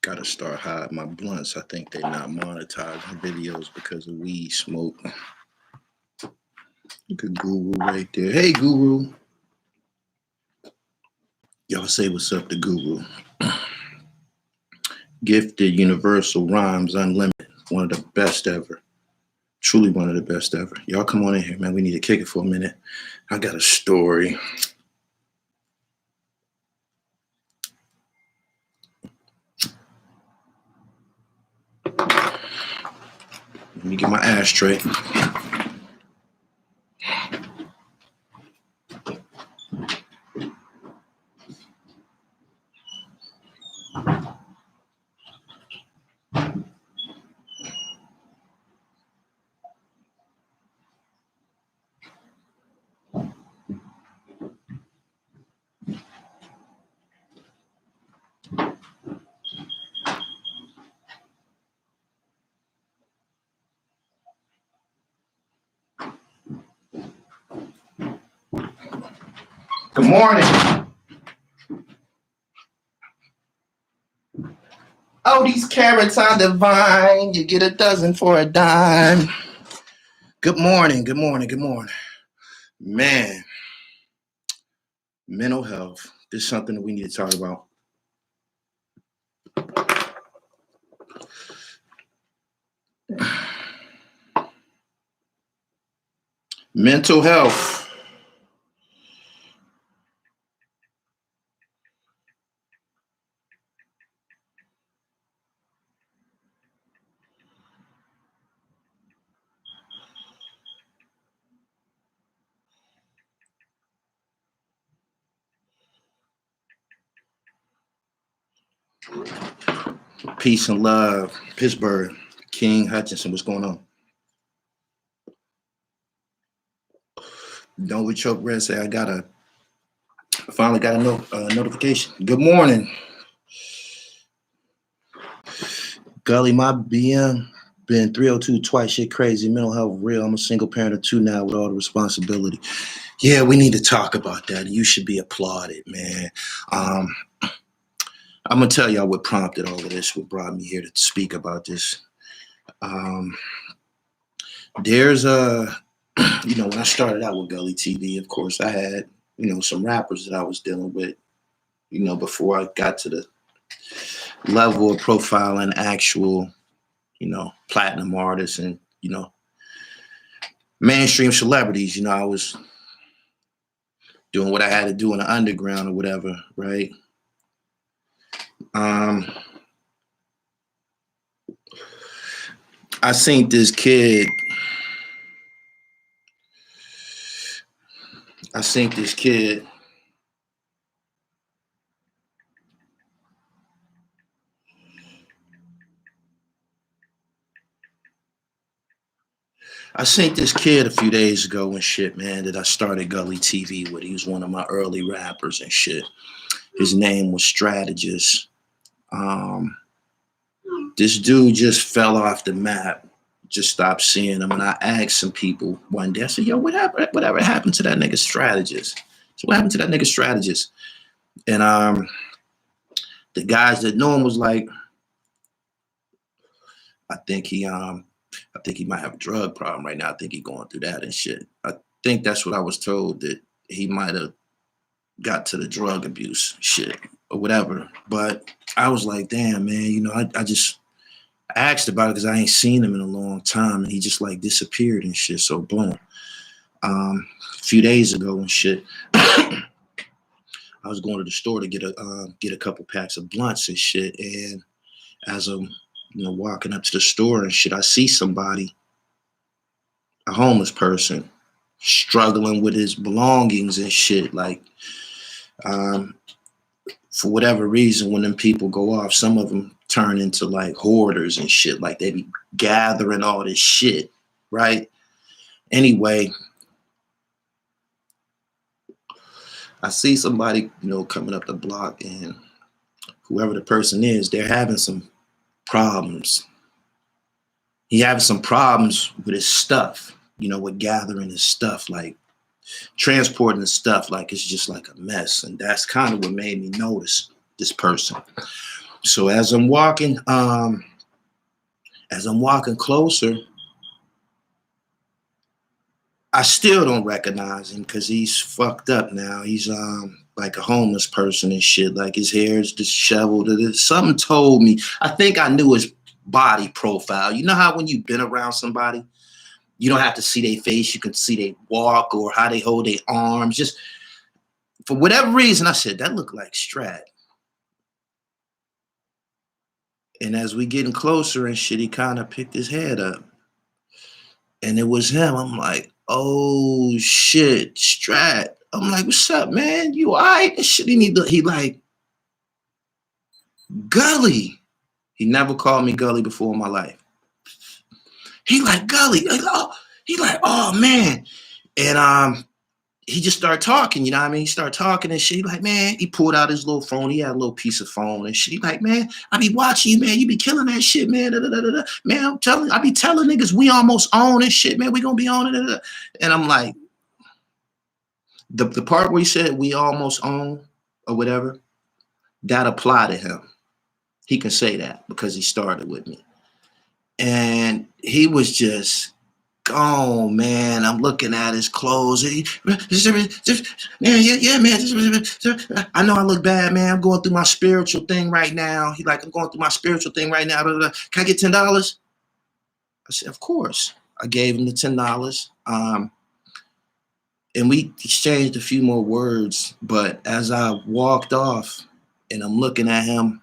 Gotta start hiding my blunts. I think they're not monetizing videos because of weed smoke. Look at Guru right there. Hey, Guru. Y'all say what's up to Guru. Gifted Universal Rhymes Unlimited. One of the best ever. Truly one of the best ever. Y'all come on in here, man. We need to kick it for a minute. I got a story. Let me get my ashtray. Good morning. Oh, these carrots are divine. You get a dozen for a dime. Good morning, good morning, good morning. Man, mental health. This is something that we need to talk about. Mental health. Peace and love. Pittsburgh. King Hutchinson, what's going on? Don't we choke red say I finally got a notification. Good morning. Gully, my BM been 302 twice. Shit crazy. Mental health real. I'm a single parent of 2 now with all the responsibility. Yeah, we need to talk about that. You should be applauded, man. I'm gonna tell y'all what prompted all of this, what brought me here to speak about this. There's when I started out with Gully TV, of course, I had, some rappers that I was dealing with, before I got to the level of profiling actual, platinum artists and, mainstream celebrities. I was doing what I had to do in the underground or whatever, right? I seen this kid. I seen this kid a few days ago and shit, man, that I started Gully TV with. He was one of my early rappers and shit. His name was Strategist. This dude just fell off the map. Just stopped seeing him. And I asked some people one day, I said, yo, whatever happened to that nigga Strategist? So what happened to that nigga Strategist? And the guys that know him was like, I think he might have a drug problem right now. I think he's going through that and shit. I think that's what I was told, that he might have got to the drug abuse shit or whatever. But I was like, damn, man, I asked about it because I ain't seen him in a long time, and he just like disappeared and shit. So boom, a few days ago and shit, I was going to the store to get a couple packs of blunts and shit, and as I'm walking up to the store and shit, I see somebody, a homeless person, struggling with his belongings and shit. Like, for whatever reason, when them people go off, some of them turn into like hoarders and shit. Like they be gathering all this shit, right? Anyway, I see somebody, coming up the block, and whoever the person is, they're having some problems. He having some problems with his stuff, with gathering his stuff, like transporting his stuff, like it's just like a mess. And that's kind of what made me notice. this person. So as I'm walking closer, I still don't recognize him because he's fucked up now. He's like a homeless person and shit. Like his hair is disheveled. Something told me. I think I knew his body profile. You know how when you've been around somebody, you don't have to see their face. You can see they walk or how they hold their arms. Just for whatever reason, I said, that looked like Strat. And as we getting closer and shit, he kind of picked his head up. And it was him. I'm like, oh shit, Strat. I'm like, what's up, man? You all right? And shit, he like, Gully. He never called me Gully before in my life. He like, Gully. He like, oh man. And he just started talking, you know what I mean? He started talking and shit. He like, man, he pulled out his little phone. He had a little piece of phone and shit. He like, man, I be watching you, man. You be killing that shit, man. Da, da, da, da. Man, I be telling niggas we almost own this shit, man. We gonna be on it. And I'm like, the part where he said we almost own or whatever, that apply to him. He can say that because he started with me. And he was just gone, man. I'm looking at his clothes. Man, yeah, man. I know I look bad, man. I'm going through my spiritual thing right now. He like, I'm going through my spiritual thing right now. Can I get $10? I said, of course. I gave him the $10. And we exchanged a few more words. But as I walked off and I'm looking at him,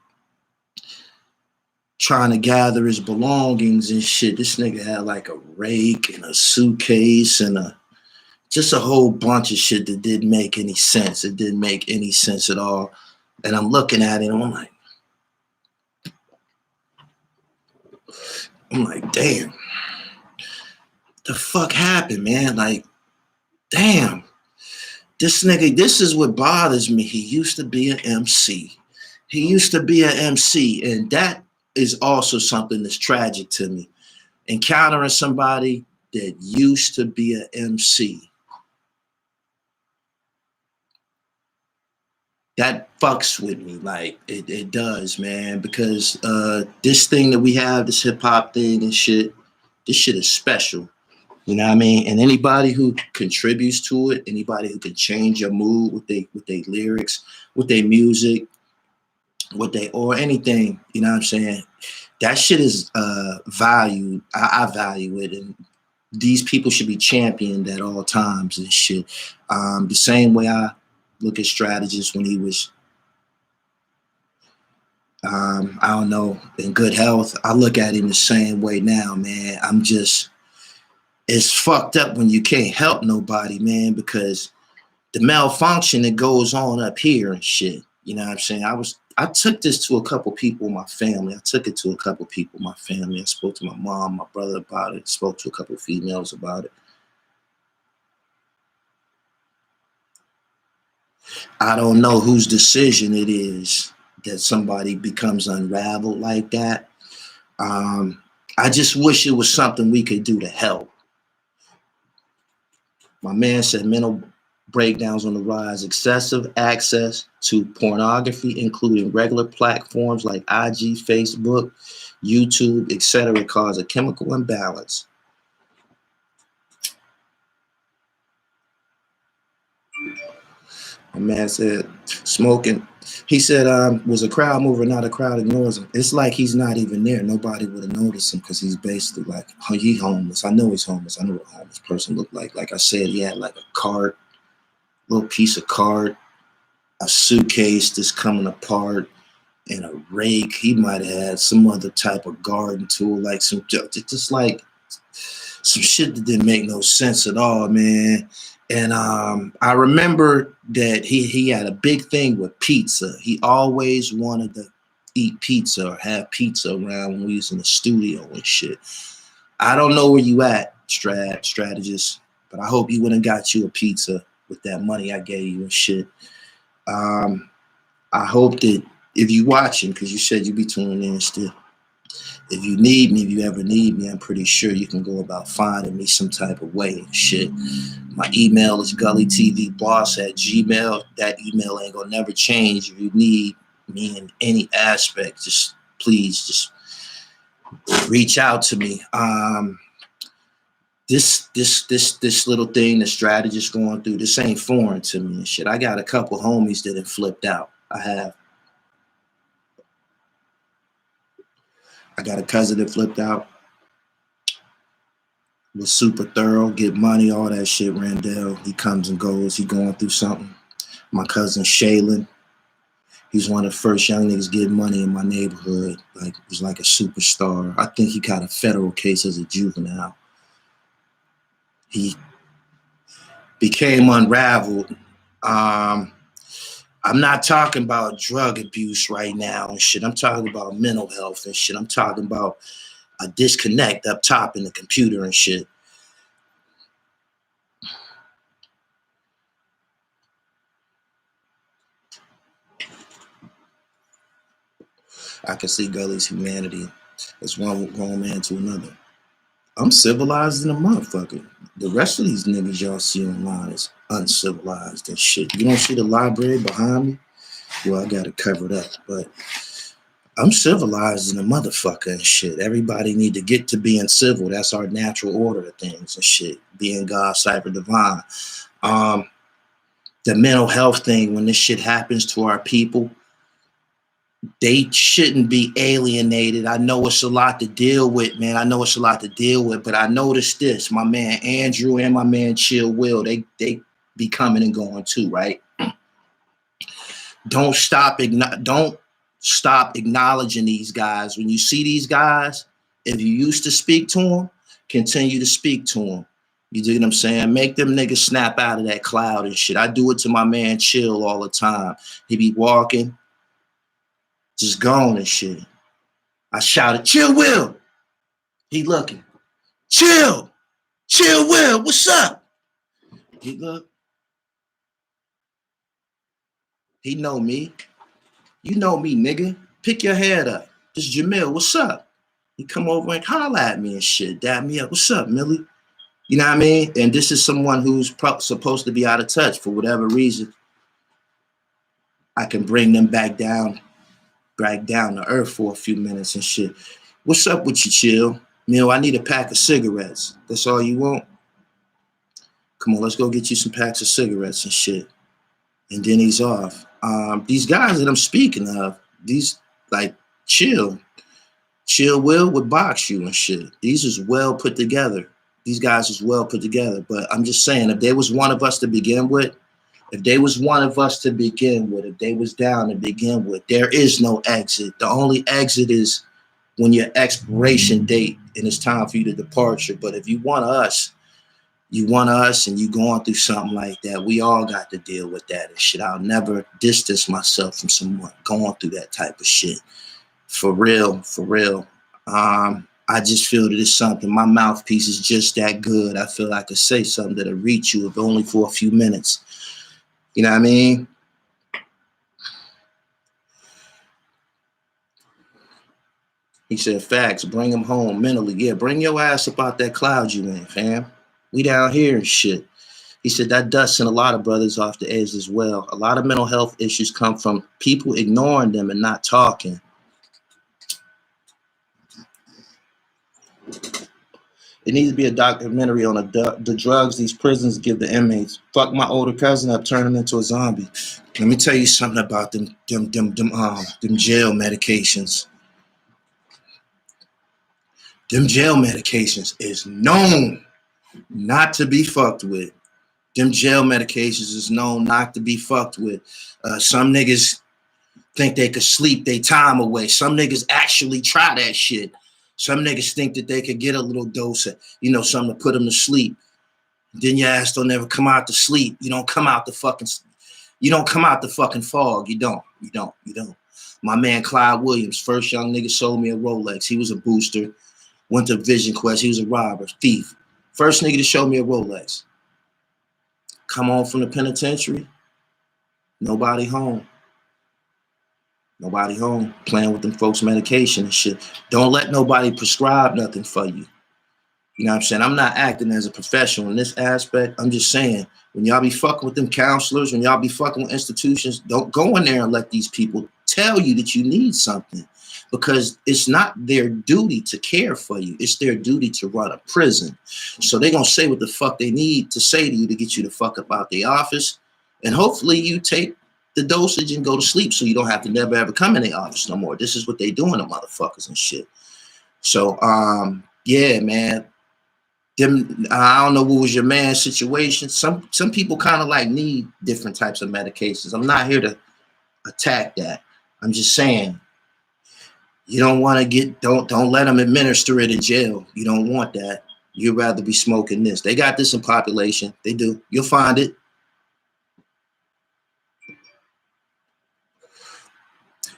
trying to gather his belongings and shit. This nigga had like a rake and a suitcase and just a whole bunch of shit that didn't make any sense. It didn't make any sense at all. And I'm looking at it and I'm like, damn. The fuck happened, man? Like, damn. This nigga, this is what bothers me. He used to be an MC. And that is also something that's tragic to me. Encountering somebody that used to be an MC. That fucks with me. Like, it does, man. Because this thing that we have, this hip hop thing and shit, this shit is special. You know what I mean? And anybody who contributes to it, anybody who can change your mood with their lyrics, with their music, or anything, you know what I'm saying? That shit is valued. I value it, and these people should be championed at all times and shit. The same way I look at Strategist when he was, I don't know, in good health. I look at him the same way now, man. It's fucked up when you can't help nobody, man, because the malfunction that goes on up here and shit. You know what I'm saying? I took this to a couple people in my family. I spoke to my mom, my brother about it. Spoke to a couple females about it. I don't know whose decision it is that somebody becomes unraveled like that. I just wish it was something we could do to help. My man said mental breakdowns on the rise, excessive access to pornography, including regular platforms like IG, Facebook, YouTube, etc., cause a chemical imbalance. My man said smoking. He said, was a crowd mover, not a crowd ignores him. It's like he's not even there. Nobody would have noticed him because he's basically like, oh, he's homeless. I know he's homeless. I know what a homeless person looked like. Like I said, he had like a cart, little piece of cart, a suitcase that's coming apart, and a rake. He might have had some other type of garden tool, like just like some shit that didn't make no sense at all, man. And I remember that he had a big thing with pizza. He always wanted to eat pizza or have pizza around when we was in the studio and shit. I don't know where you at, Strategist, but I hope you went and got you a pizza with that money I gave you and shit. I hope that if you watching, because you said you be tuning in still, if you need me, if you ever need me, I'm pretty sure you can go about finding me some type of way and shit. My email is gullytvboss@gmail.com. That email ain't gonna never change. If you need me in any aspect, just please just reach out to me. This little thing the strategist going through, this ain't foreign to me and shit. I got a couple homies that have flipped out. I got a cousin that flipped out, was super thorough, get money, all that shit. Randall, he comes and goes, he going through something. My cousin Shaylin, he's one of the first young niggas getting money in my neighborhood. Like, was like a superstar. I think he got a federal case as a juvenile. He became unraveled. I'm not talking about drug abuse right now and shit. I'm talking about mental health and shit. I'm talking about a disconnect up top in the computer and shit. I can see Gully's humanity as one grown man to another. I'm civilized in a motherfucker. The rest of these niggas y'all see online is uncivilized and shit. You don't see the library behind me? Well, I got it covered up, but I'm civilized in a motherfucker and shit. Everybody need to get to being civil. That's our natural order of things and shit. Being God, cyber divine. The mental health thing, when this shit happens to our people, they shouldn't be alienated. I know it's a lot to deal with, man. I know it's a lot to deal with, but I noticed this. My man Andrew and my man Chill Will, they be coming and going too, right? Don't stop acknowledging these guys. When you see these guys, if you used to speak to them, continue to speak to them. You dig what I'm saying? Make them niggas snap out of that cloud and shit. I do it to my man Chill all the time. He be walking, just gone and shit. I shouted, Chill Will. He looking. Chill Will, what's up? He look. He know me. You know me, nigga. Pick your head up. This Jamil, what's up? He come over and holler at me and shit. Dab me up. What's up, Millie? You know what I mean? And this is someone who's supposed to be out of touch for whatever reason. I can bring them back down to earth for a few minutes and shit. What's up with you, Chill? Mill, I need a pack of cigarettes. That's all you want? Come on, let's go get you some packs of cigarettes and shit. And then he's off. These guys that I'm speaking of, these like Chill Will would box you and shit. These is well put together. These guys is well put together. But I'm just saying, if there was one of us to begin with, if they was down to begin with, there is no exit. The only exit is when your expiration date and it's time for you to departure. But if you want us and you going through something like that, we all got to deal with that and shit. I'll never distance myself from someone going through that type of shit. For real. I just feel that it's something. My mouthpiece is just that good. I feel I could say something that'll reach you, if only for a few minutes. You know what I mean? He said, facts, bring him home mentally. Yeah, bring your ass up out that cloud you in, fam. We down here and shit. He said that does send a lot of brothers off the edge as well. A lot of mental health issues come from people ignoring them and not talking. It needs to be a documentary on the drugs these prisons give the inmates. Fuck my older cousin up, turn him into a zombie. Let me tell you something about them jail medications. Them jail medications is known not to be fucked with. Them jail medications is known not to be fucked with. Some niggas think they could sleep their time away. Some niggas actually try that shit. Some niggas think that they could get a little dose of, something to put them to sleep. Then your ass don't ever come out to sleep. You don't come out the fucking fog. You don't. My man Clyde Williams, first young nigga sold me a Rolex. He was a booster. Went to Vision Quest. He was a robber, thief. First nigga to show me a Rolex. Come home from the penitentiary. Nobody home. Playing with them folks' medication and shit. Don't let nobody prescribe nothing for you. You know what I'm saying? I'm not acting as a professional in this aspect. I'm just saying, when y'all be fucking with them counselors, when y'all be fucking with institutions, don't go in there and let these people tell you that you need something, because it's not their duty to care for you. It's their duty to run a prison. So they're going to say what the fuck they need to say to you to get you the fuck up out the office. And hopefully you take the dosage and go to sleep so you don't have to never ever come in the office no more. This is what they doing to motherfuckers and shit. So, yeah, man. I don't know what was your man's situation. Some people kind of like need different types of medications. I'm not here to attack that. I'm just saying, you don't want to get, don't let them administer it in jail. You don't want that. You'd rather be smoking this. They got this in population. They do. You'll find it.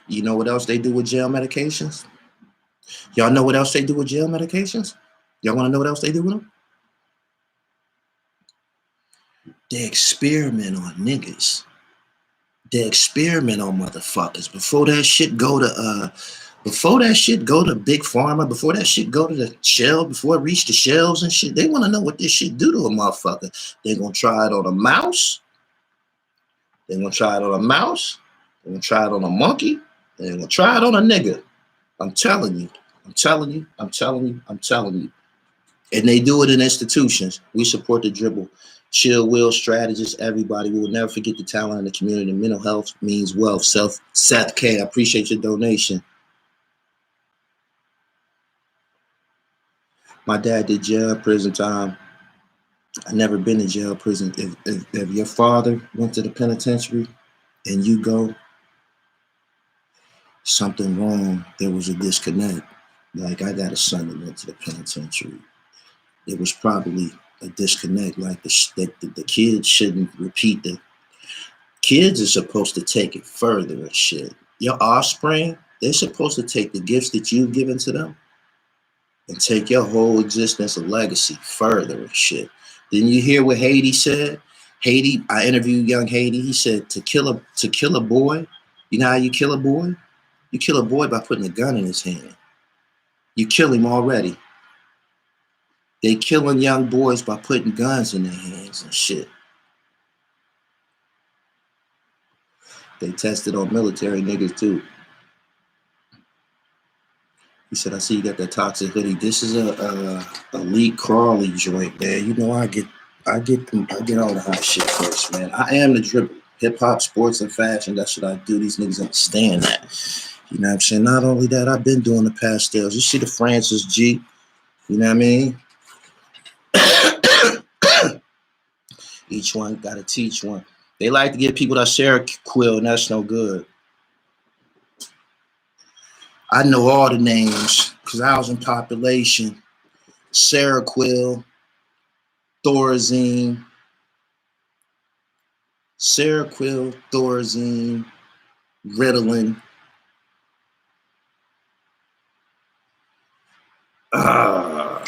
You know what else they do with jail medications? Y'all know what else they do with jail medications? Y'all want to know what else they do with them? They experiment on niggas. They experiment on motherfuckers. Before that shit go to big pharma, before that shit go to the shelf, before it reach the shelves and shit, they want to know what this shit do to a motherfucker. They're gonna try it on a mouse. They're gonna try it on a mouse. They're gonna try it on a monkey. They're gonna try it on a nigga. I'm telling you. I'm telling you. I'm telling you. I'm telling you. And they do it in institutions. We support the dribble. Chill, Will, Strategist, everybody. We will never forget the talent in the community. Mental health means wealth. Seth K, I appreciate your donation. My dad did jail, prison time. I never been in jail, prison. If your father went to the penitentiary and you go, something wrong. There was a disconnect. Like, I got a son that went to the penitentiary. It was probably a disconnect. Like the kids shouldn't repeat the kids are supposed to take it further and shit. Your offspring, they're supposed to take the gifts that you've given to them and take your whole existence and legacy further and shit. Didn't you hear what Haiti said? Haiti, I interviewed young Haiti. He said to kill a boy, you know how you kill a boy? You kill a boy by putting a gun in his hand. You kill him already. They killing young boys by putting guns in their hands and shit. They tested on military niggas too. He said, I see you got that toxic hoodie. This is a Elite Crawley joint, man. You know, I get all the hot shit first, man. I am the dribble. Hip hop, sports, and fashion. That's what I do. These niggas understand that. You know what I'm saying? Not only that, I've been doing the pastels. You see the Francis G. You know what I mean? Each one got to teach one. They like to give people that Seroquel, and that's no good. I know all the names because I was in population. Seroquel, Thorazine, Ritalin. I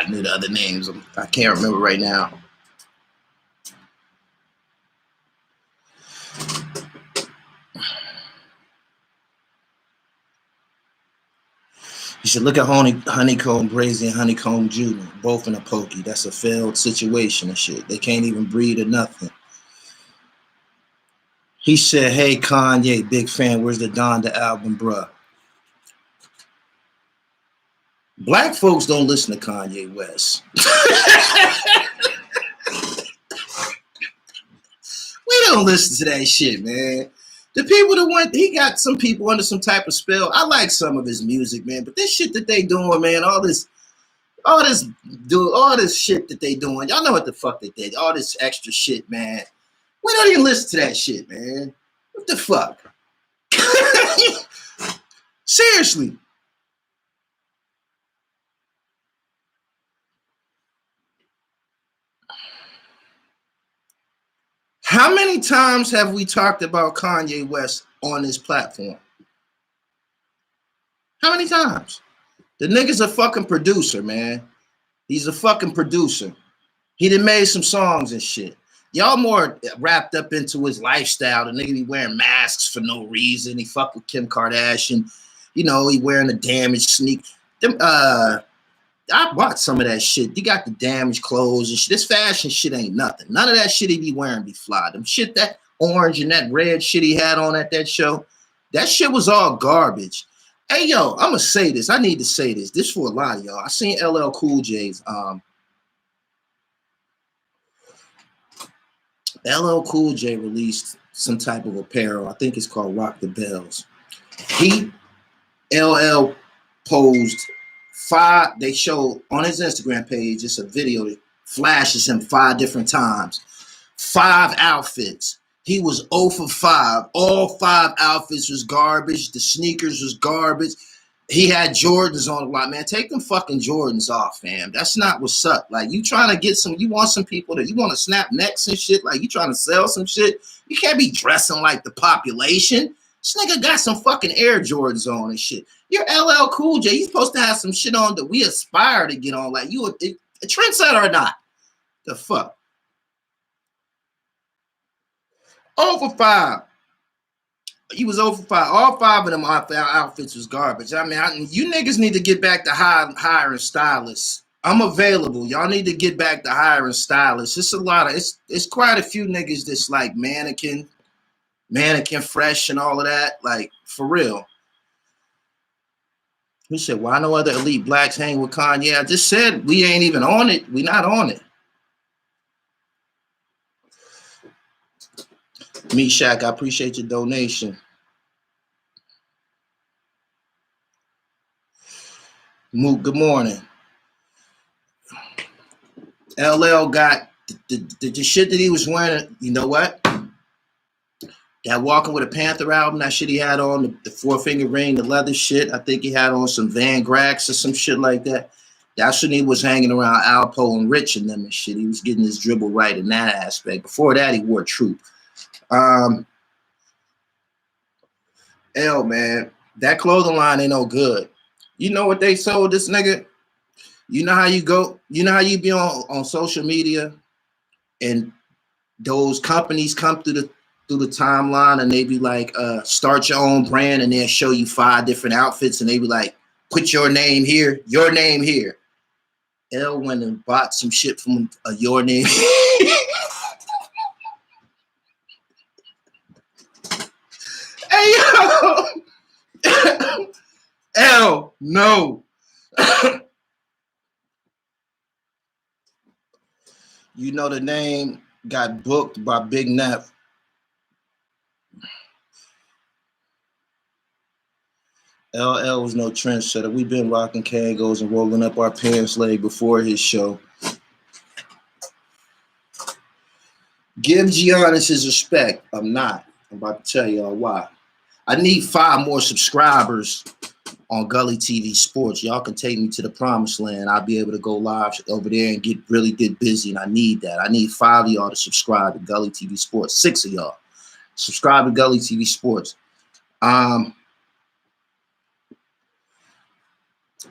knew the other names. I can't remember right now. You should look at Honeycomb Brazy and Honeycomb Jr., both in a pokey. That's a failed situation and shit. They can't even breed or nothing. He said, hey, Kanye, big fan. Where's the Donda album, bruh? Black folks don't listen to Kanye West. We don't listen to that shit, man. The people that went, he got some people under some type of spell. I like some of his music, man, but this shit that they doing, man, all this shit that they doing, y'all know what the fuck they did. All this extra shit, man. We don't even listen to that shit, man. What the fuck? Seriously. How many times have we talked about Kanye West on this platform? How many times? The nigga's a fucking producer, man. He's a fucking producer. He done made some songs and shit. Y'all more wrapped up into his lifestyle. The nigga be wearing masks for no reason. He fuck with Kim Kardashian. You know, he wearing a damaged sneak. I bought some of that shit. He got the damaged clothes and shit. This fashion shit ain't nothing. None of that shit he be wearing be fly. Them shit that orange and that red shit he had on at that show. That shit was all garbage. Hey, yo, I'm going to say this. I need to say this. This for a lot of y'all. I seen LL Cool J's. LL Cool J released some type of apparel. I think it's called Rock the Bells. LL posed 5. They showed on his Instagram page, it's a video that flashes him 5 different times. 5 outfits. He was 0 for 5. All 5 outfits was garbage. The sneakers was garbage. He had Jordans on a lot, man. Take them fucking Jordans off, fam. That's not what's up. Like, you trying to get some, you want some people that, you want to snap necks and shit, like you trying to sell some shit. You can't be dressing like the population. This nigga got some fucking Air Jordans on and shit. You're LL Cool J. You're supposed to have some shit on that we aspire to get on. Like, you a trendsetter or not? The fuck? 0 for 5. He was 0 for 5. All 5 of them outfits was garbage. I mean, you niggas need to get back to hiring stylists. I'm available. Y'all need to get back to hiring stylists. It's a lot of, it's quite a few niggas that's like mannequin fresh and all of that. Like, for real. He said, why no other elite blacks hang with Kanye? I just said we ain't even on it. We not on it. Me Shaq, I appreciate your donation. Mook, good morning. LL got the shit that he was wearing. You know what? That Walking with a Panther album, that shit he had on, the 4-finger ring, the leather shit. I think he had on some Van Grax or some shit like that. That's when he was hanging around Alpo and Rich and them and shit. He was getting his dribble right in that aspect. Before that, he wore Troop. Man, that clothing line ain't no good. You know what they sold this nigga? You know how you go? You know how you be on social media and those companies come through the timeline and they be like, start your own brand, and they'll show you 5 different outfits and they be like, put your name here, your name here. L went and bought some shit from Your Name. Hey, yo! L, no. You know the name got booked by Big Neff. LL was no trendsetter. We've been rocking Kangos and rolling up our pants leg before his show. Give Giannis his respect. I'm not. I'm about to tell y'all why. I need 5 more subscribers on Gully TV Sports. Y'all can take me to the promised land. I'll be able to go live over there and get busy, and I need that. I need 5 of y'all to subscribe to Gully TV Sports. 6 of y'all. Subscribe to Gully TV Sports.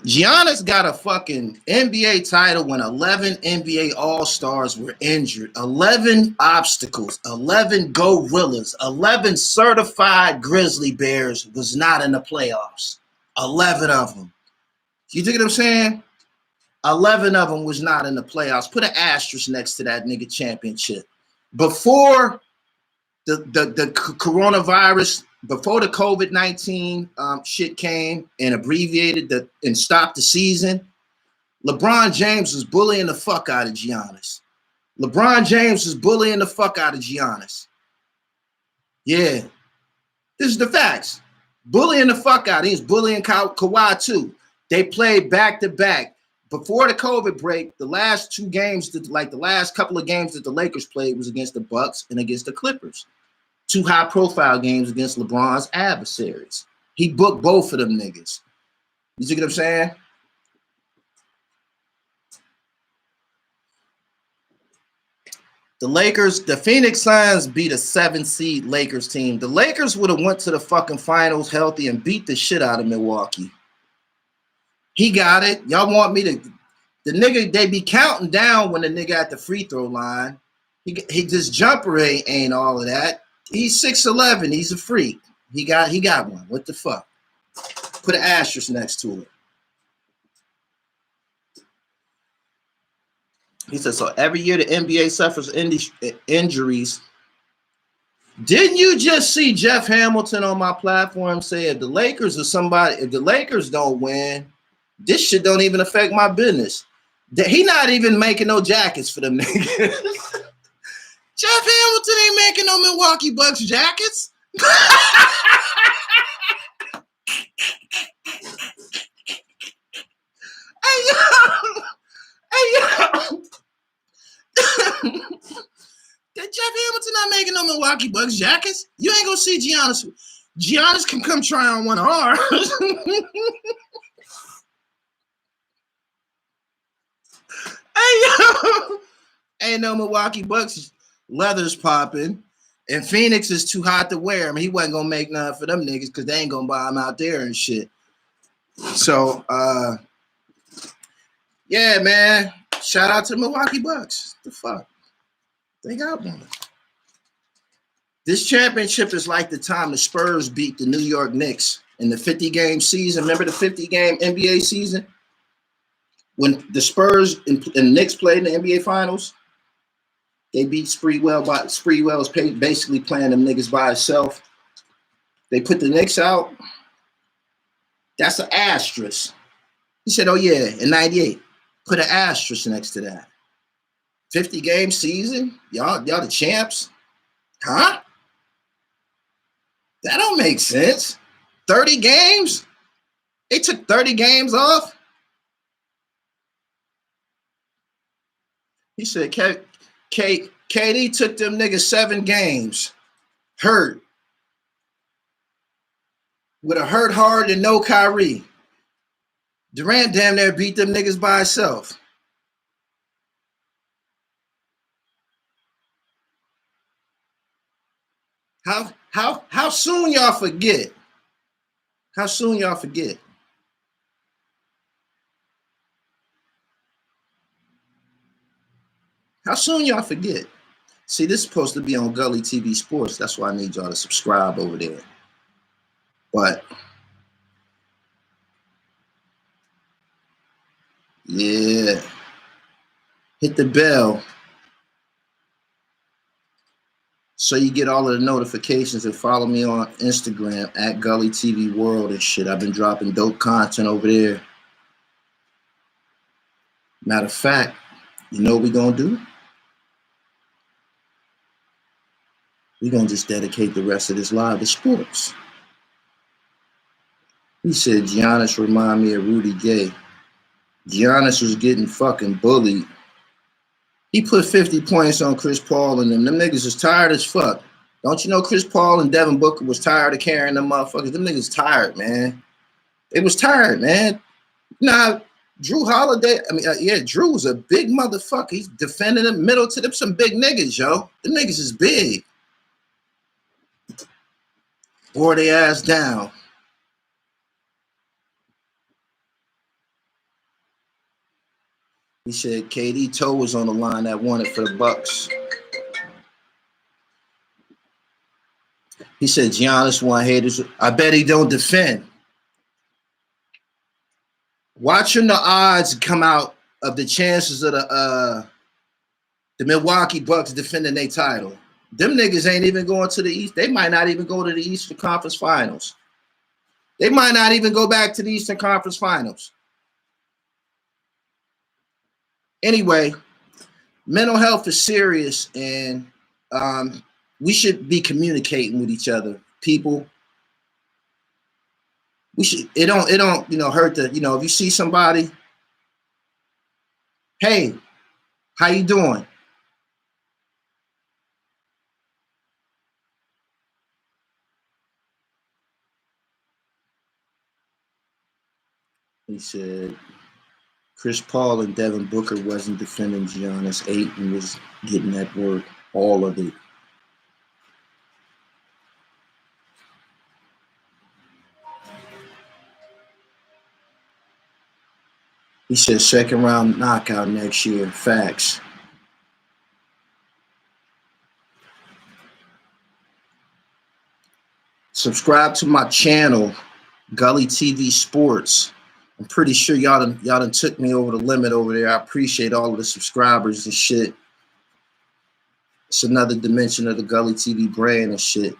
Giannis got a fucking NBA title when 11 NBA All-Stars were injured, 11 obstacles, 11 gorillas, 11 certified grizzly bears was not in the playoffs. 11 of them. You dig what I'm saying? 11 of them was not in the playoffs. Put an asterisk next to that nigga championship. Before the coronavirus, before the COVID-19 shit came and abbreviated and stopped the season, LeBron James was bullying the fuck out of Giannis. LeBron James was bullying the fuck out of Giannis. Yeah. This is the facts. Bullying the fuck out. He was bullying Kawhi too. They played back-to-back. Before the COVID break, the last 2 games, the last couple of games that the Lakers played was against the Bucks and against the Clippers. 2 high-profile games against LeBron's adversaries. He booked both of them niggas. You see what I'm saying? The Lakers, the Phoenix Suns beat a 7-seed Lakers team. The Lakers would have went to the fucking finals healthy and beat the shit out of Milwaukee. He got it. Y'all want me to... The nigga, they be counting down when the nigga at the free throw line. He just jumper ain't all of that. He's 6'11". He's a freak. He got one. What the fuck? Put an asterisk next to it. He said, so every year the NBA suffers injuries Didn't you just see Jeff Hamilton on my platform say if the Lakers or somebody, if the Lakers don't win, this shit don't even affect my business. He not even making no jackets for them niggas. Jeff Hamilton ain't making no Milwaukee Bucks jackets. Hey yo, that Jeff Hamilton not making no Milwaukee Bucks jackets. You ain't gonna see Giannis. Giannis can come try on one of ours. Hey yo, ain't no Milwaukee Bucks leathers popping, and Phoenix is too hot to wear. I mean, he wasn't gonna make nothing for them niggas because they ain't gonna buy them out there and shit. So, yeah, man. Shout out to Milwaukee Bucks. The fuck, they got one. This championship is like the time the Spurs beat the New York Knicks in the 50-game season. Remember the 50-game NBA season when the Spurs and Knicks played in the NBA Finals? They beat Spreewell. Spreewell's basically playing them niggas by himself. They put the Knicks out. That's an asterisk. He said, oh, yeah, in 98. Put an asterisk next to that. 50-game season? Y'all the champs? Huh? That don't make sense. 30 games? They took 30 games off? He said, KD took them niggas 7 games. Hurt. With a hurt heart and no Kyrie. Durant damn near beat them niggas by himself. How soon y'all forget? How soon y'all forget? How soon y'all forget? See, this is supposed to be on Gully TV Sports. That's why I need y'all to subscribe over there. But yeah, hit the bell so you get all of the notifications, and follow me on Instagram at Gully TV World and shit. I've been dropping dope content over there. Matter of fact, you know what we're gonna do? We're gonna just dedicate the rest of this live to sports. He said Giannis remind me of Rudy Gay. Giannis was getting fucking bullied. He put 50 points on Chris Paul and them. Them niggas is tired as fuck. Don't you know Chris Paul and Devin Booker was tired of carrying them motherfuckers? Them niggas tired, man. They was tired, man. Nah, Drew Holiday, Drew was a big motherfucker. He's defending the middle to them, some big niggas, yo. Them niggas is big. Wore they ass down. He said KD toe was on the line that won it for the Bucks. He said Giannis want haters. I bet he don't defend. Watching the odds come out of the chances of the Milwaukee Bucks defending their title. Them niggas ain't even going to the East. They might not even go to the Eastern Conference Finals. They might not even go back to the Eastern Conference Finals. Anyway, mental health is serious, and we should be communicating with each other. People, we should. It don't hurt to, if you see somebody, hey, how you doing? He said Chris Paul and Devin Booker wasn't defending Giannis. Ayton was getting that work, all of it. He said second round knockout next year. Facts. Subscribe to my channel, Gully TV Sports. I'm pretty sure y'all done took me over the limit over there. I appreciate all of the subscribers and shit. It's another dimension of the Gully TV brand and shit.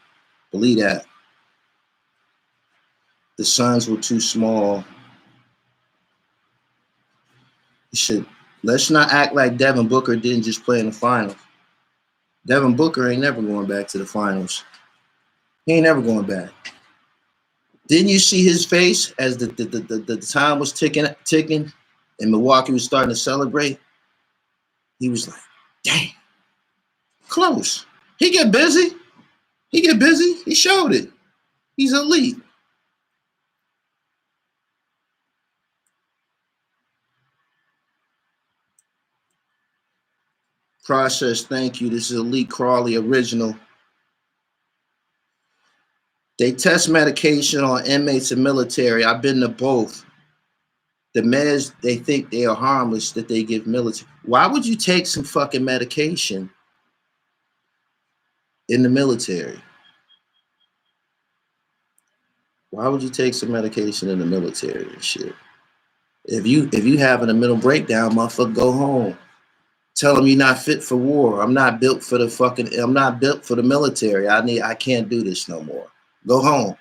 Believe that. The Suns were too small. Shit. Let's not act like Devin Booker didn't just play in the finals. Devin Booker ain't never going back to the finals. He ain't never going back. Didn't you see his face as the time was ticking and Milwaukee was starting to celebrate? He was like, dang, close. He get busy. He get busy. He showed it. He's elite. Process, thank you. This is Elite Crawley original. They test medication on inmates and military. I've been to both. The meds they think they are harmless that they give military. Why would you take some fucking medication in the military? Why would you take some medication in the military and shit? If you having a mental breakdown, motherfucker, go home. Tell them you're not fit for war. I'm not built for the military. I can't do this no more. Go home.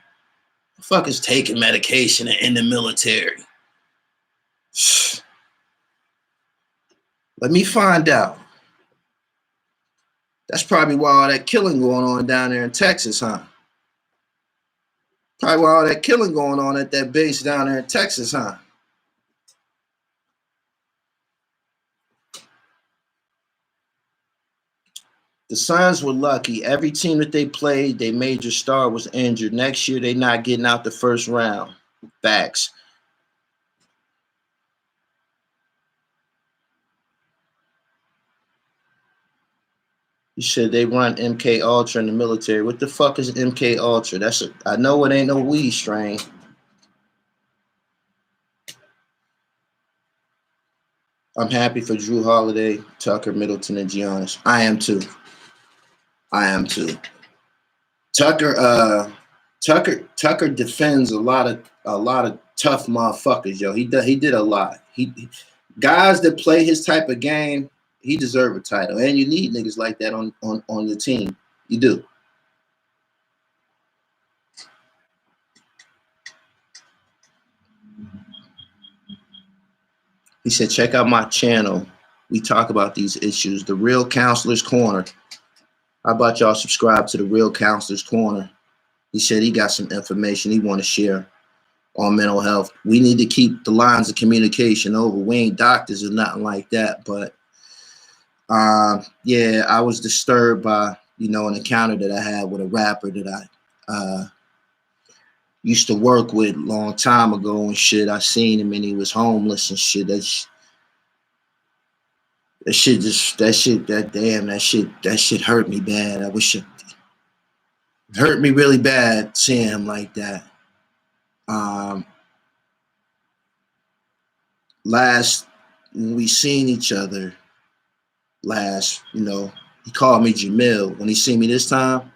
The fuck is taking medication in the military? Let me find out. That's probably why all that killing going on down there in Texas, huh? Probably why all that killing going on at that base down there in Texas, huh? The Suns were lucky. Every team that they played, their major star was injured. Next year, they not getting out the first round. Facts. You said they run MK Ultra in the military. What the fuck is MK Ultra? I know it ain't no weed strain. I'm happy for Drew Holiday, Tucker, Middleton, and Giannis. I am too. Tucker defends a lot of tough motherfuckers, yo. He did a lot. Guys that play his type of game, he deserve a title. And you need niggas like that on your team. You do. He said, check out my channel. We talk about these issues. The Real Counselor's Corner. How about y'all subscribe to the Real Counselor's Corner? He said he got some information he want to share on mental health. We need to keep the lines of communication over. We ain't doctors or nothing like that. But yeah, I was disturbed by, an encounter that I had with a rapper that I used to work with a long time ago and shit. I seen him and he was homeless and shit. That shit hurt me bad. I wish it hurt me really bad seeing him like that. Last when we seen each other last, he called me Jamil. When he seen me this time,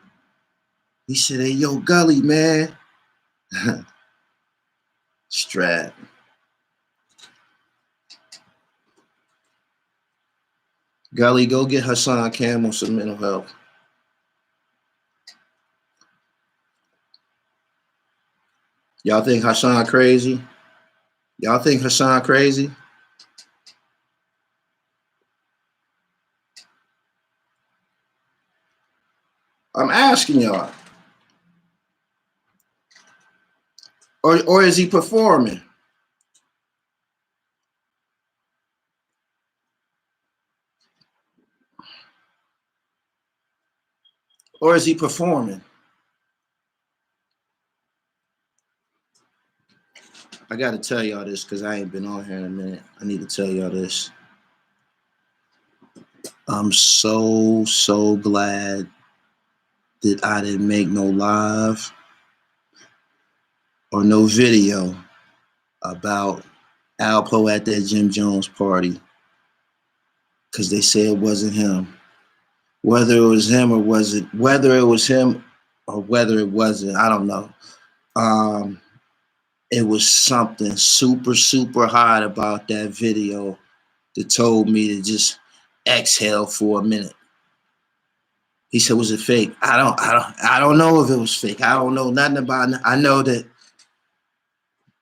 he said, "Hey, yo, Gully, man." Strat. Gully, go get Hassan Campbell some mental health. Y'all think Hassan crazy? Y'all think Hassan crazy? I'm asking y'all. Or is he performing? Or is he performing? I got to tell y'all this because I ain't been on here in a minute. I need to tell y'all this. I'm so glad that I didn't make no live or no video about Alpo at that Jim Jones party because they said it wasn't him. Whether it was him or whether it wasn't, I don't know. It was something super hot about that video that told me to just exhale for a minute. He said, "Was it fake?" I don't know if it was fake. I don't know nothing about it. I know that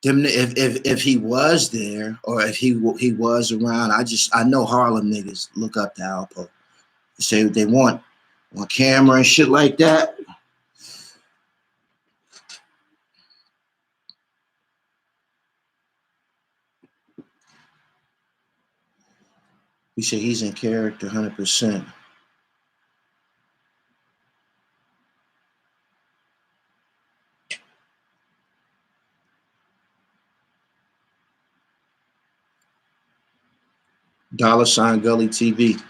them, if he was there or if he was around, I know Harlem niggas look up to Alpo. They say what they want on camera and shit like that. He said he's in character 100%. $ Gully TV.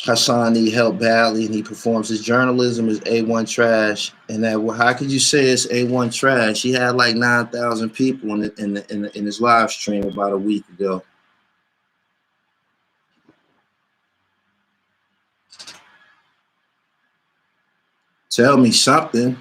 Hassan need help badly, and he performs his journalism is A1 trash. And that, well, how could you say it's A1 trash? He had like 9,000 people in his live stream about a week ago. Tell me something.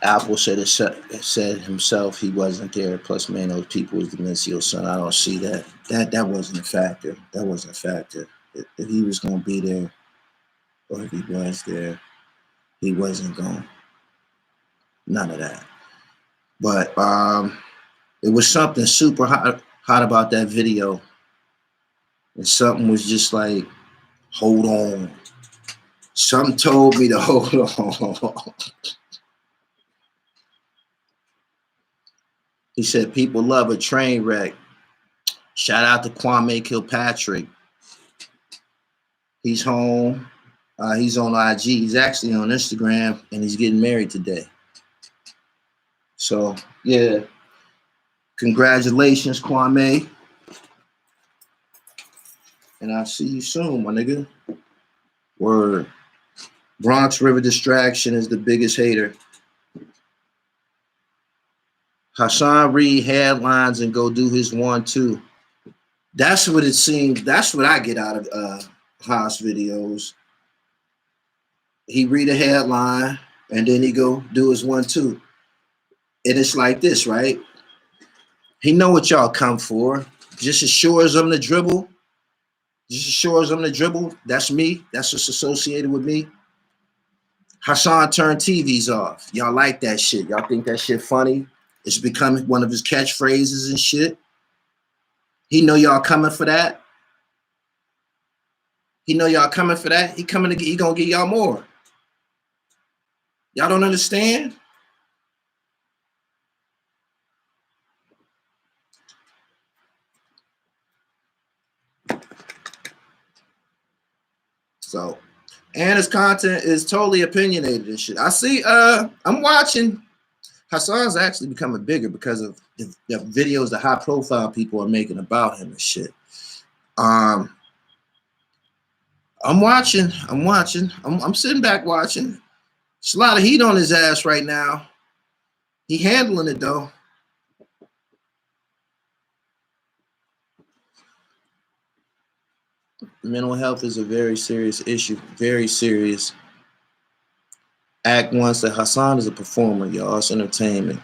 Alpo said himself he wasn't there. Plus, man, those people was Demencio son. I don't see that. That wasn't a factor. That wasn't a factor. If he was gonna be there, or if he was there, he wasn't going. None of that. But it was something super hot about that video, and something was just like, hold on. Something told me to hold on. He said people love a train wreck. Shout out to Kwame Kilpatrick. He's home. He's on IG. He's actually on Instagram, and he's getting married today. So, yeah. Congratulations, Kwame. And I'll see you soon, my nigga. Word. Bronx River Distraction is the biggest hater. Hassan read headlines and go do his 1-2. That's what it seems. That's what I get out of Haas videos. He read a headline and then he go do his 1-2. And it's like this, right? He know what y'all come for. Just as sure as I'm the dribble. Just as sure as I'm the dribble. That's me. That's what's associated with me. Hassan turned TVs off. Y'all like that shit. Y'all think that shit funny. It's becoming one of his catchphrases and shit. He know y'all coming for that. He know y'all coming for that. He gonna get y'all more. Y'all don't understand? So, and his content is totally opinionated and shit. I see, I'm watching. Hassan's actually becoming bigger because of the videos the high profile people are making about him and shit. I'm watching. I'm sitting back watching. There's a lot of heat on his ass right now. He handling it though. Mental health is a very serious issue. Very serious. Act 1 said Hassan is a performer, y'all. It's entertainment.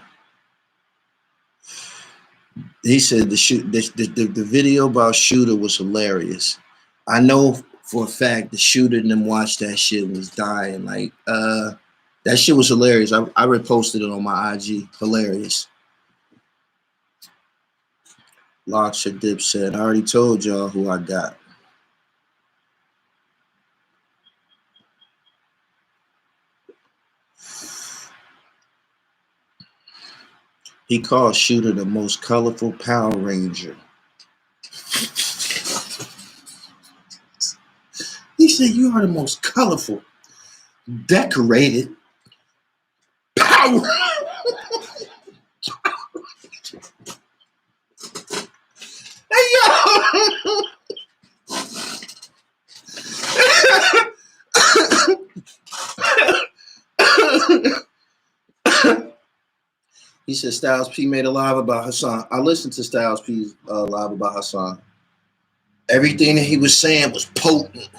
He said the video about Shooter was hilarious. I know for a fact the Shooter and them watched that shit and was dying. Like, that shit was hilarious. I reposted it on my IG. Hilarious. Locksha Dip said, I already told y'all who I got. He called Shooter the most colorful Power Ranger. He said, you are the most colorful, decorated Power Hey, yo! He said Styles P made a live about Hassan. I listened to Styles P's live about Hassan. Everything that he was saying was potent.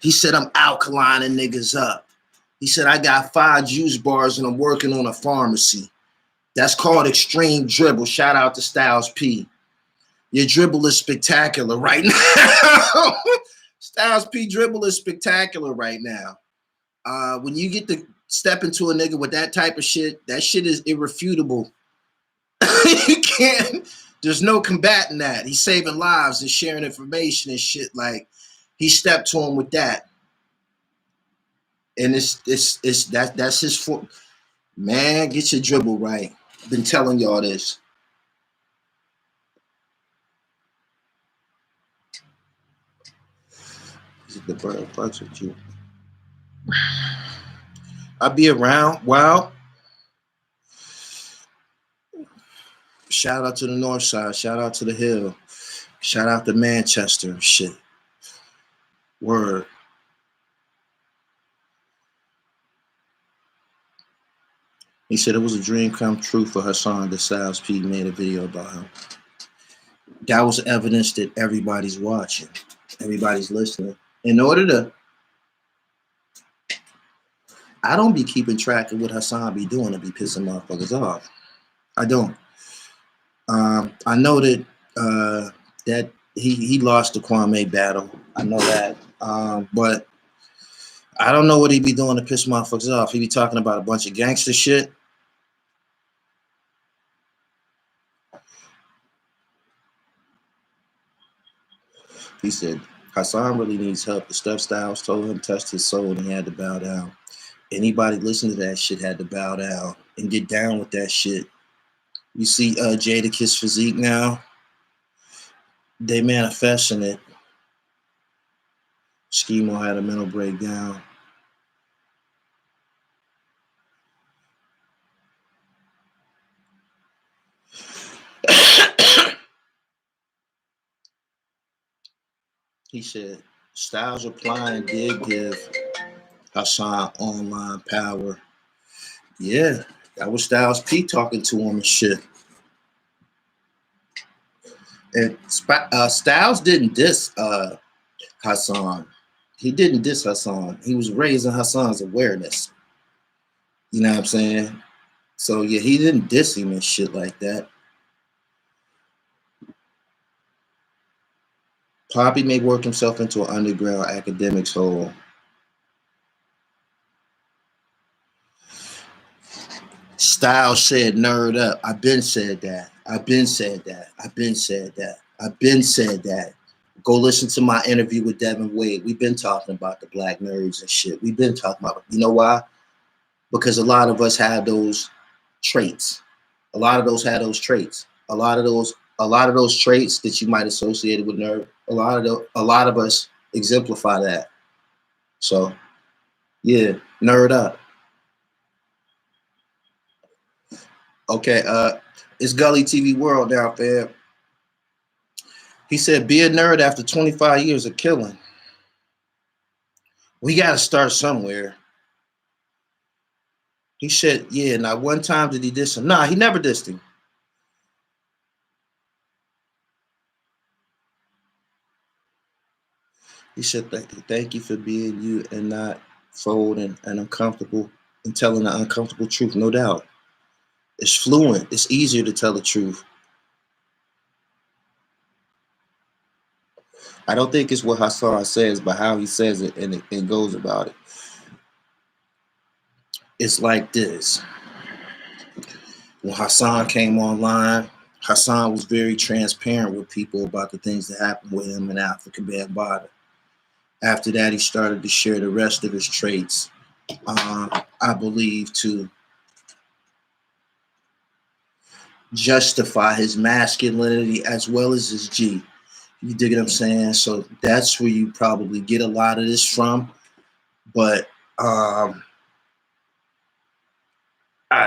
He said, I'm alkalining niggas up. He said, I got 5 juice bars and I'm working on a pharmacy. That's called extreme dribble. Shout out to Styles P. Your dribble is spectacular right now. Styles P dribble is spectacular right now. When you get to step into a nigga with that type of shit, that shit is irrefutable. You can't, there's no combating that. He's saving lives and sharing information and shit. Like, he stepped to him with that. And that's his fault. Man, get your dribble right. I've been telling y'all this. Is it the bird fucks with you? I'll be around. Well, shout out to the north side. Shout out to the hill. Shout out to Manchester. Shit. Word. He said it was a dream come true for Hassan that Styles P made a video about him. That was evidence that everybody's watching. Everybody's listening. In order to, I don't be keeping track of what Hassan be doing to be pissing motherfuckers off. I don't. I know that that he lost the Kwame battle. I know that. But I don't know what he be doing to piss motherfuckers off. He be talking about a bunch of gangster shit. He said Hassan really needs help. The stuff Styles told him touched his soul and he had to bow down. Anybody listening to that shit had to bow down and get down with that shit. You see Jadakiss physique now? They manifesting it. Schemo had a mental breakdown. He said Styles replying did give Hassan online power. Yeah, that was Styles P talking to him and shit. And Styles didn't diss Hassan. He didn't diss Hassan. He was raising Hassan's awareness. You know what I'm saying? So yeah, he didn't diss him and shit like that. Poppy may work himself into an underground academics hole. Styles said nerd up. I've been said that. I've been said that. I've been said that. I've been said that. Go listen to my interview with Devin Wade. We've been talking about the black nerds and shit. We've been talking about it. You know why? Because a lot of us have those traits. A lot of those had those traits. A lot of those traits that you might associate with nerd. A lot of us exemplify that. So yeah, nerd up. Okay, it's Gully TV World now, fam. He said, be a nerd after 25 years of killing. We got to start somewhere. He said, yeah, not one time did he diss him. Nah, he never dissed him. He said, thank you for being you and not folding and uncomfortable and telling the uncomfortable truth, no doubt. It's fluent. It's easier to tell the truth. I don't think it's what Hassan says, but how he says it and goes about it. It's like this. When Hassan came online, Hassan was very transparent with people about the things that happened with him in African Bambaataa. After that, he started to share the rest of his traits, I believe, to justify his masculinity as well as his G. You dig what I'm saying? So that's where you probably get a lot of this from. But I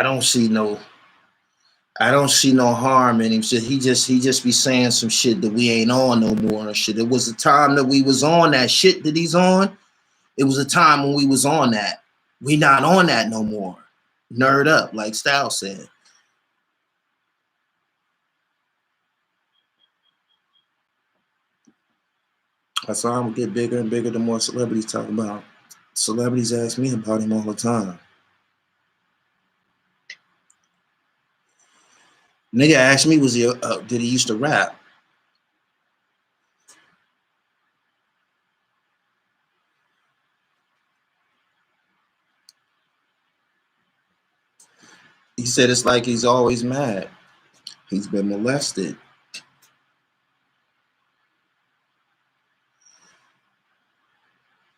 don't see no harm in him. So he just be saying some shit that we ain't on no more and shit. It was a time that we was on that shit that he's on. It was a time when we was on that. We not on that no more. Nerd up, like Styles said. Hassan will get bigger and bigger the more celebrities talk about. Celebrities ask me about him all the time. Nigga asked me, was he did he used to rap? He said it's like he's always mad. He's been molested.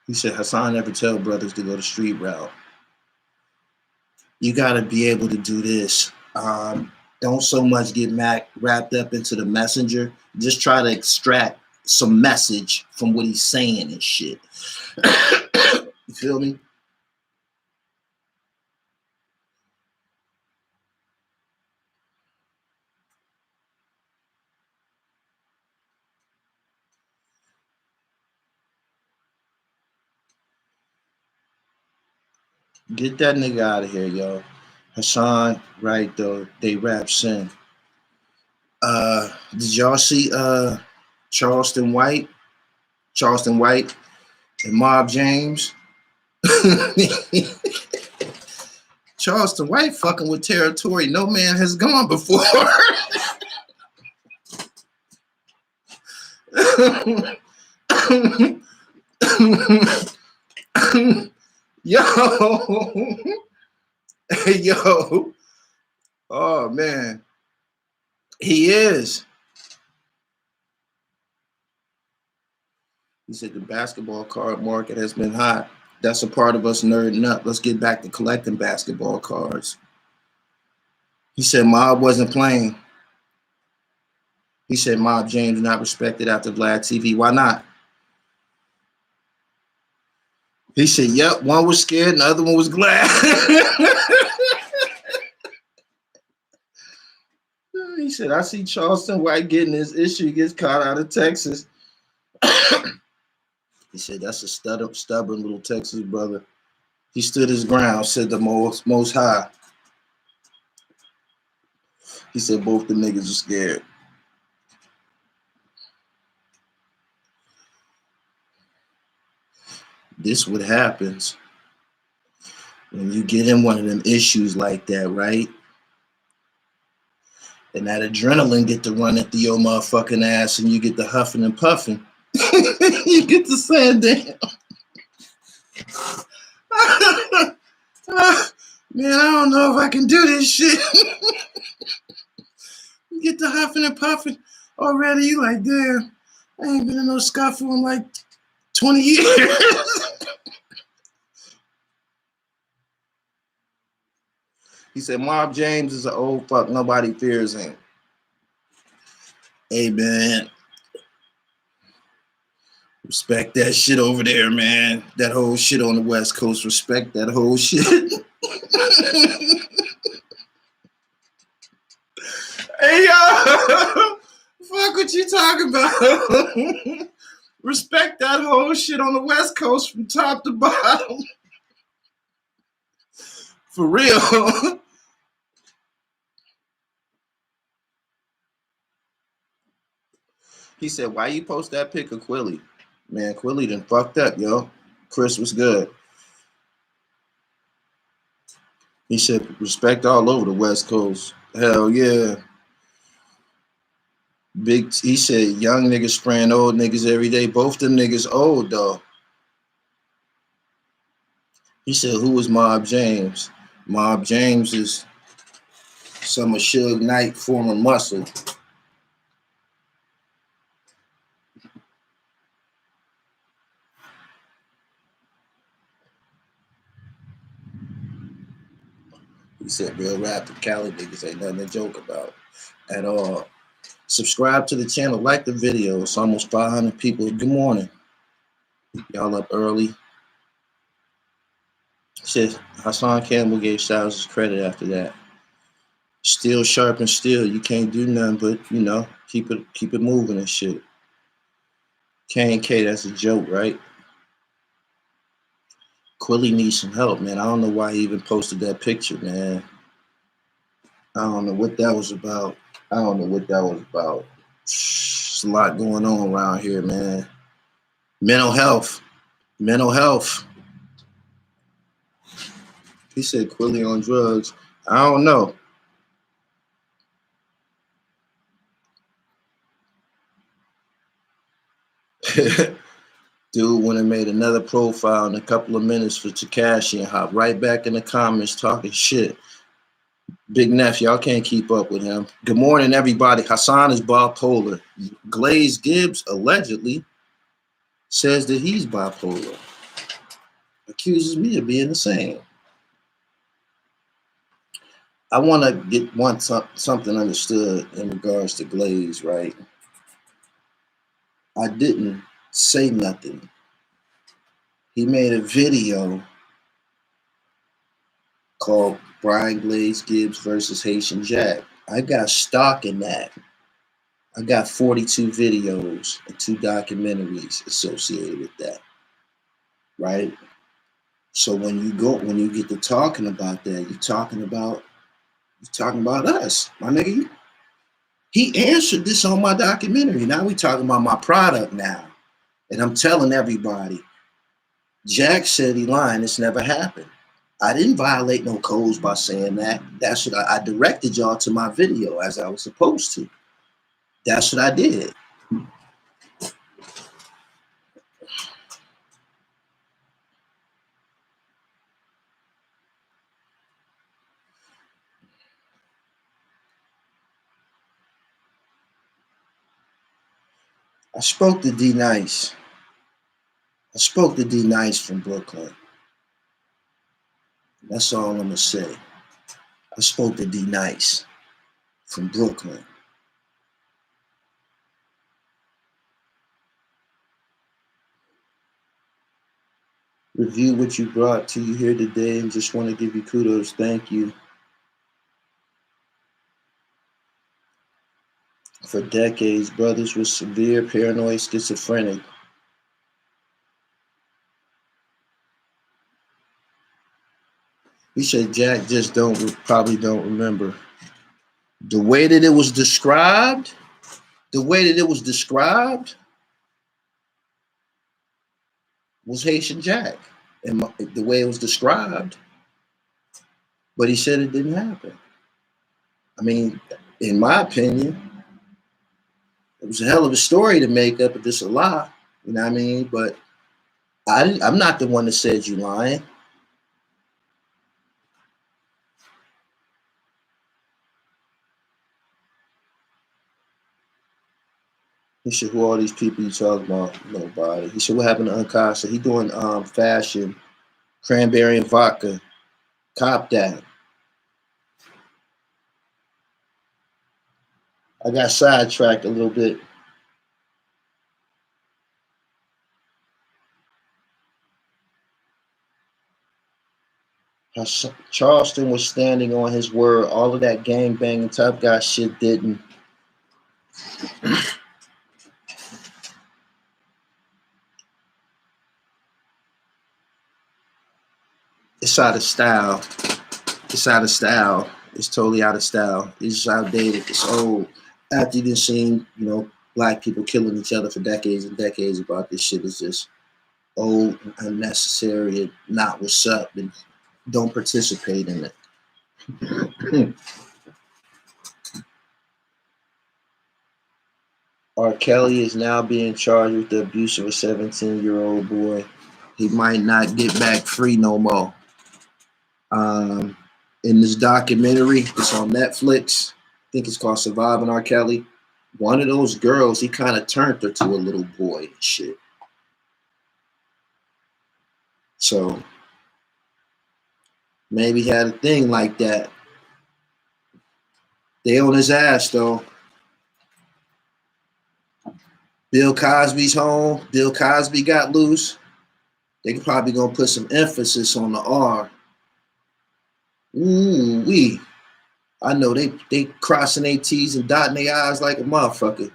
He said Hassan never tell brothers to go the street route. You got to be able to do this. Don't so much get wrapped up into the messenger. Just try to extract some message from what he's saying and shit. You feel me? Get that nigga out of here, yo. Hassan, right though, they rap sin. Did y'all see Charleston White? Charleston White and Mob James? Charleston White fucking with territory no man has gone before. Yo, yo, oh man, he is. He said the basketball card market has been hot. That's a part of us nerding up. Let's get back to collecting basketball cards. He said Mob wasn't playing. He said Mob James not respected after Vlad TV. Why not? He said, yep, one was scared and the other one was glad. He said, I see Charleston White getting his issue. He gets caught out of Texas. He said, that's a stubborn little Texas brother. He stood his ground, said the most high. He said both the niggas are scared. This what happens when you get in one of them issues like that, right? And that adrenaline get to run into your motherfucking ass and you get the huffing and puffing. You get to saying, damn. Man, I don't know if I can do this shit. You get the huffing and puffing already. You like, damn, I ain't been in no scuffle in like 20 years. He said, Mob James is an old fuck. Nobody fears him. Hey, man. Respect that shit over there, man. That whole shit on the West Coast. Respect that whole shit. Hey, yo. Fuck what you talking about. Respect that whole shit on the West Coast from top to bottom. For real. He said, why you post that pic of Quilly? Man, Quilly done fucked up, yo. Chris was good. He said, respect all over the West Coast. Hell yeah. He said, young niggas spraying old niggas every day. Both them niggas old, though. He said, who was Mob James? Mob James is some of Suge Knight former muscle. He said, real rap to Cali niggas ain't nothing to joke about at all. Subscribe to the channel, like the video. It's almost 500 people. Good morning. Y'all up early. He said, Hassan Campbell gave Styles his credit after that. Still sharp and still. You can't do nothing but, you know, keep it moving and shit. K&K, that's a joke, right? Quilly needs some help, man. I don't know why he even posted that picture, man. I don't know what that was about. There's a lot going on around here, man. Mental health. He said Quilly on drugs. I don't know. Dude went and made another profile in a couple of minutes for Takashi and hopped right back in the comments talking shit. Big Neff, y'all can't keep up with him. Good morning, everybody. Hassan is bipolar. Glaze Gibbs allegedly says that he's bipolar. Accuses me of being the same. I want to get something understood in regards to Glaze, right? I didn't say nothing. He made a video called Brian Glaze Gibbs versus Haitian Jack. I got stock in that. I got 42 videos and 2 documentaries associated with that, right? So when you get to talking about that, you're talking about us, my nigga. He answered this on my documentary. Now we talking about my product now, and I'm telling everybody. Jack said he lying. This never happened. I didn't violate no codes by saying that. That's what I directed y'all to my video as I was supposed to. That's what I did. I spoke to D Nice. I spoke to D Nice from Brooklyn. That's all I'm gonna say. I spoke to D Nice from Brooklyn. Review what you brought to you here today and just want to give you kudos. Thank you. For decades, brothers with severe paranoid schizophrenic. He said Jack just probably don't remember. The way that it was described was Haitian Jack. And the way it was described, but he said it didn't happen. I mean, in my opinion, it was a hell of a story to make up if it's a lie. You know what I mean? But I'm not the one that said you lying. He said, who are all these people you talking about? Nobody. He said, what happened to Uncasa? He doing fashion, cranberry and vodka. Cop that. I got sidetracked a little bit. Charleston was standing on his word. All of that gang banging tough guy shit didn't. It's out of style. It's out of style. It's totally out of style. It's outdated. It's old. After you didn't see, black people killing each other for decades and decades about this shit is just old, unnecessary, and not what's up, and don't participate in it. R. Kelly is now being charged with the abuse of a 17-year-old boy. He might not get back free no more. In this documentary, it's on Netflix. I think it's called Surviving R. Kelly. One of those girls, he kind of turned her to a little boy and shit. So maybe he had a thing like that. They on his ass though. Bill Cosby's home. Bill Cosby got loose. They probably gonna put some emphasis on the R. Ooh wee. I know they crossing their T's and dotting their I's like a motherfucker.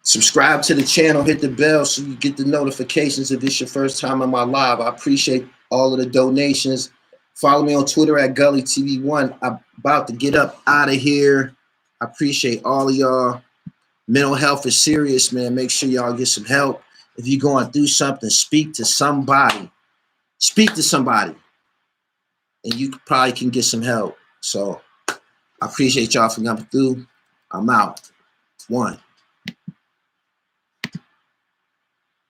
Subscribe to the channel, hit the bell so you get the notifications if it's your first time on my live. I appreciate all of the donations. Follow me on Twitter at Gully TV1. I'm about to get up out of here. I appreciate all of y'all. Mental health is serious, man. Make sure y'all get some help. If you're going through something, speak to somebody. Speak to somebody. And you probably can get some help. So I appreciate y'all for coming through. I'm out. One.